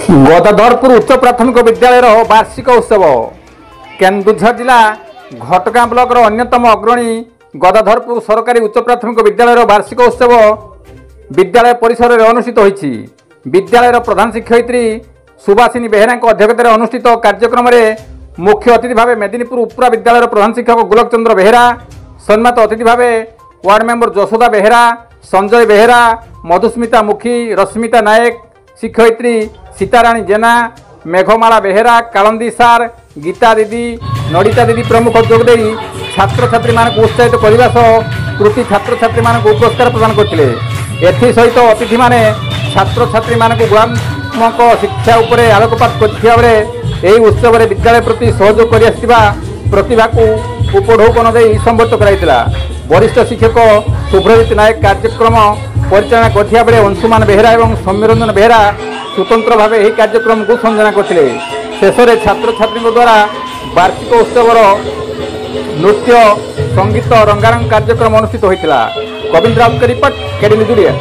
गदाधरपुर उच्च प्राथमिक विद्यालय वार्षिक उत्सव केन्दुझर जिला घटगां ब्लॉक अन्यतम अग्रणी गदाधरपुर सरकारी उच्च प्राथमिक विद्यालय वार्षिक उत्सव विद्यालय परिसर में अनुष्ठित होईछि। विद्यालय प्रधान शिक्षयित्री सुभाषिनी बेहेरा अध्यक्षतार अनुष्ठित कार्यक्रम में मुख्य अतिथि भाव मेदिनीपुर उपरा विद्यालय प्रधान शिक्षक गोलक चंद्र बेहेरा, सम्मानित अतिथि भाव वार्ड मेंबर जशोदा बेहेरा, संजय बेहेरा, मधुस्मिता मुखी, रश्मिता नायक, शिक्षयित्री सीताराणी जेना, मेघमाला बेहेरा, कालंदी सार, गीता दीदी, नड़िता दीदी प्रमुख जोगदे छात्र छात्री मान उत्साहित करने सह कृति छात्र छात्री मान पुरस्कार प्रदान करते। एसहित अतिथि माने छात्र छात्री मान गुणात्मक शिक्षा उपरे आलोकपात कर उत्सव में विद्यालय प्रति सहयोग कर प्रतिभा को उपढौकन दे संबोधित कराइला। वरिष्ठ शिक्षक शुभ्रजित नायक कार्यक्रम परिचालना करथिया बेले अंशुमान बेहेरा और सौम्यरंजन बेहेरा स्वतंत्र भाव यह कार्यक्रम को संयोजन करते। शेष में छात्र छात्री द्वारा वार्षिक उत्सव नृत्य संगीत रंगारंग कार्यक्रम अनुष्ठित होता। गोविंद राउत का रिपोर्ट केडीमी दुरिया।